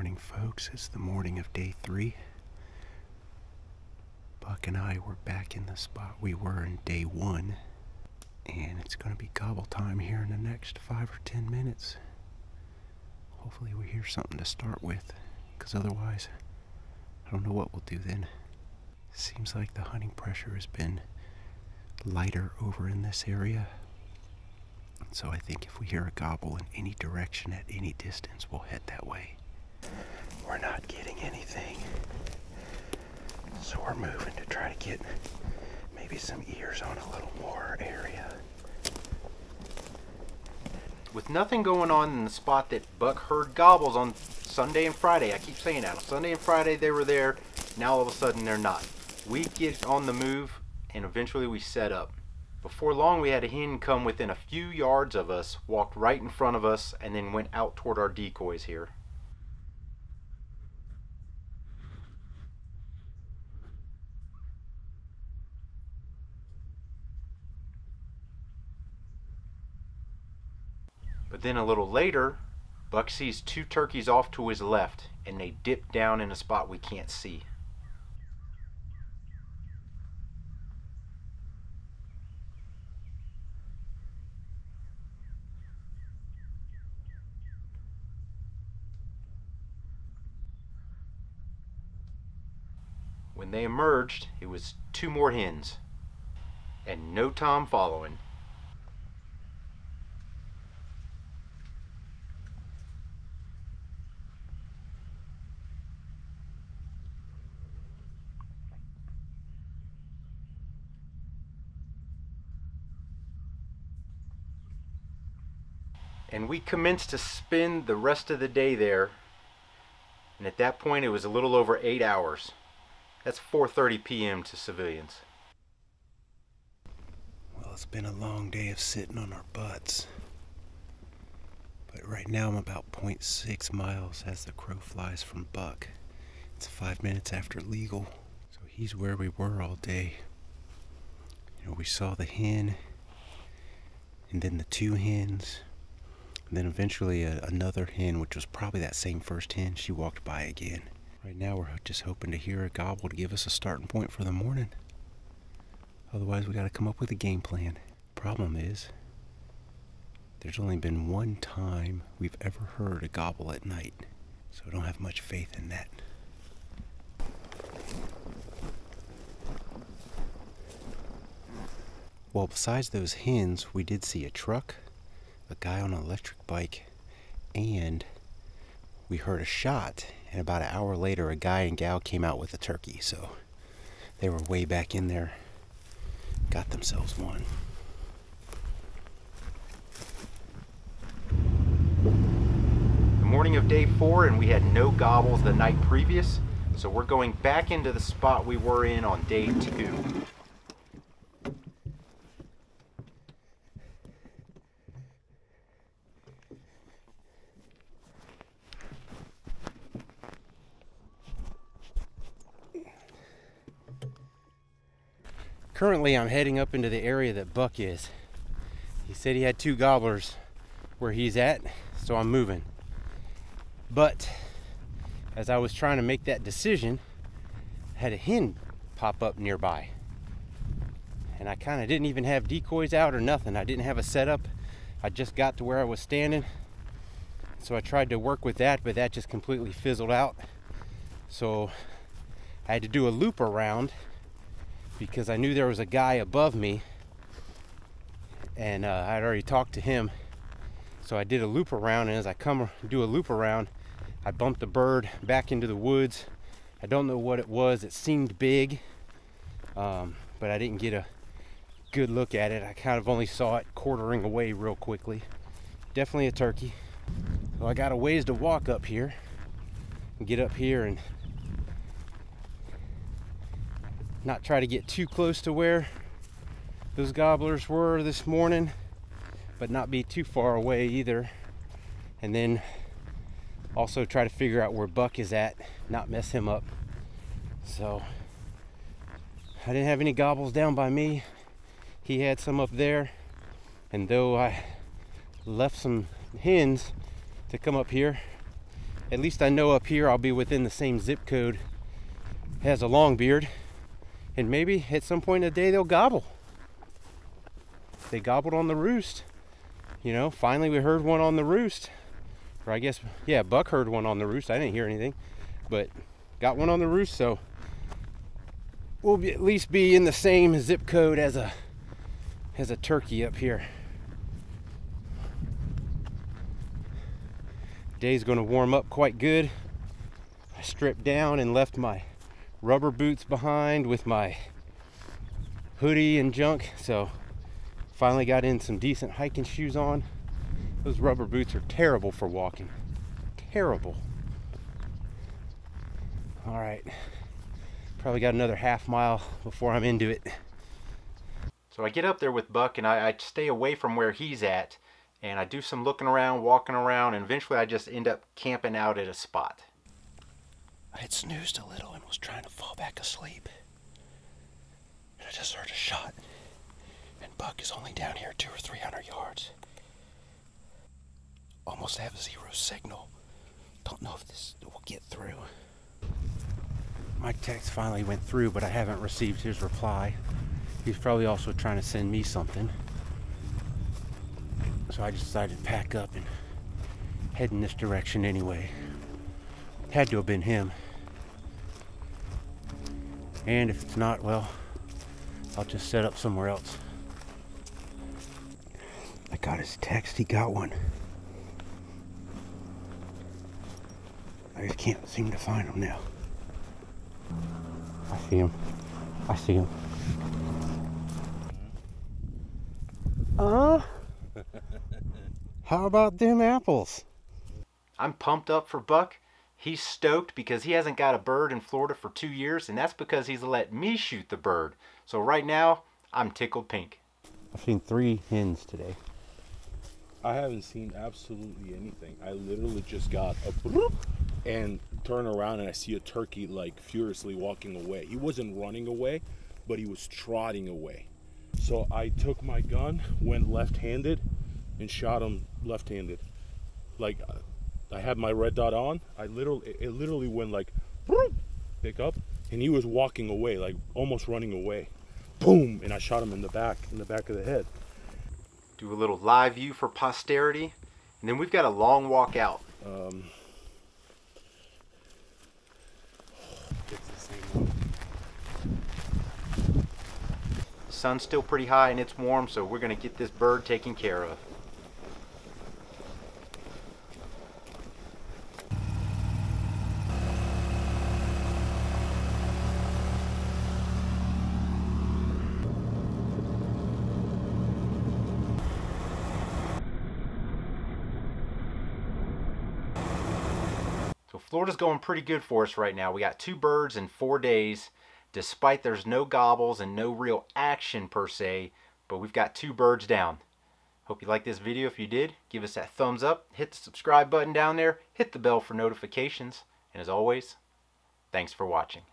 morning, folks. It's the morning of day 3. Buck and I were back in the spot we were in day 1, and it's going to be gobble time here in the next 5 or 10 minutes. Hopefully we hear something to start with, because otherwise I don't know what we'll do then. Seems like the hunting pressure has been lighter over in this area, so I think if we hear a gobble in any direction at any distance, we'll head that way. We're not getting anything, so we're moving to try to get maybe some ears on a little more area. With nothing going on in the spot that Buck heard gobbles on Sunday and Friday, I keep saying that, on Sunday and Friday they were there, now all of a sudden they're not. We get on the move and eventually we set up. Before long we had a hen come within a few yards of us, walked right in front of us, and then went out toward our decoys here. But then a little later, Buck sees 2 turkeys off to his left, and they dip down in a spot we can't see. When they emerged, it was 2 more hens, and no Tom following. And we commenced to spend the rest of the day there, and at that point it was a little over 8 hours. That's 4:30 p.m. to civilians. Well, it's been a long day of sitting on our butts, but right now I'm about 0.6 miles as the crow flies from Buck. It's 5 minutes after legal, so he's where we were all day. You know, we saw the hen, and then the 2 hens, and then eventually another hen, which was probably that same first hen. She walked by again. Right now we're just hoping to hear a gobble to give us a starting point for the morning. Otherwise we got to come up with a game plan. Problem is, there's only been one time we've ever heard a gobble at night, so I don't have much faith in that. Well, besides those hens, we did see a truck, a guy on an electric bike, and we heard a shot. And about an hour later, a guy and gal came out with a turkey, so they were way back in there, got themselves one. The morning of day 4, and we had no gobbles the night previous, so we're going back into the spot we were in on day 2. Currently, I'm heading up into the area that Buck is. He said he had 2 gobblers where he's at, so I'm moving. But as I was trying to make that decision, I had a hen pop up nearby. And I kind of didn't even have decoys out or nothing. I didn't have a setup. I just got to where I was standing. So I tried to work with that, but that just completely fizzled out. So I had to do a loop around, because I knew there was a guy above me, and I'd already talked to him. So I did a loop around, and as I do a loop around, I bumped the bird back into the woods. I don't know what it was. It seemed big, but I didn't get a good look at it. I kind of only saw it quartering away real quickly. Definitely a turkey. So I got a ways to walk up here and get up here and not try to get too close to where those gobblers were this morning, but not be too far away either. And then also try to figure out where Buck is at, not mess him up. So I didn't have any gobbles down by me. He had some up there, and though I left some hens to come up here, at least I know up here I'll be within the same zip code as a Longbeard, and maybe at some point in the day they'll gobble. They gobbled on the roost. You know, finally we heard one on the roost. Or I guess, yeah, Buck heard one on the roost. I didn't hear anything, but got one on the roost, so we'll at least be in the same zip code as a turkey up here. Day's gonna warm up quite good. I stripped down and left my rubber boots behind with my hoodie and junk, so finally got in some decent hiking shoes on. Those rubber boots are terrible for walking. Terrible. All right, probably got another half mile before I'm into it. So I get up there with Buck and I stay away from where he's at, and I do some looking around, walking around, and eventually I just end up camping out at a spot. I had snoozed a little and was trying to fall back asleep. And I just heard a shot. And Buck is only down here 200 or 300 yards. Almost have zero signal. Don't know if this will get through. My text finally went through, but I haven't received his reply. He's probably also trying to send me something. So I decided to pack up and head in this direction anyway. Had to have been him. And if it's not, well, I'll just set up somewhere else. I got his text, he got one. I just can't seem to find him now. I see him. I see him. How about them apples? I'm pumped up for Buck. He's stoked because he hasn't got a bird in Florida for 2 years, and that's because he's let me shoot the bird. So right now, I'm tickled pink. I've seen 3 hens today. I haven't seen absolutely anything. I literally just got a bloop and turn around and I see a turkey like furiously walking away. He wasn't running away, but he was trotting away. So I took my gun, went left-handed, and shot him left-handed. Like, I had my red dot on. It literally went like, bloop, pick up, and he was walking away, like almost running away. Boom, and I shot him in the back of the head. Do a little live view for posterity, and then we've got a long walk out. It's the same one. Sun's still pretty high and it's warm, so we're gonna get this bird taken care of. So Florida's going pretty good for us right now. We got 2 birds in 4 days, despite there's no gobbles and no real action per se, but we've got 2 birds down. Hope you liked this video. If you did, give us that thumbs up, hit the subscribe button down there, hit the bell for notifications, and as always, thanks for watching.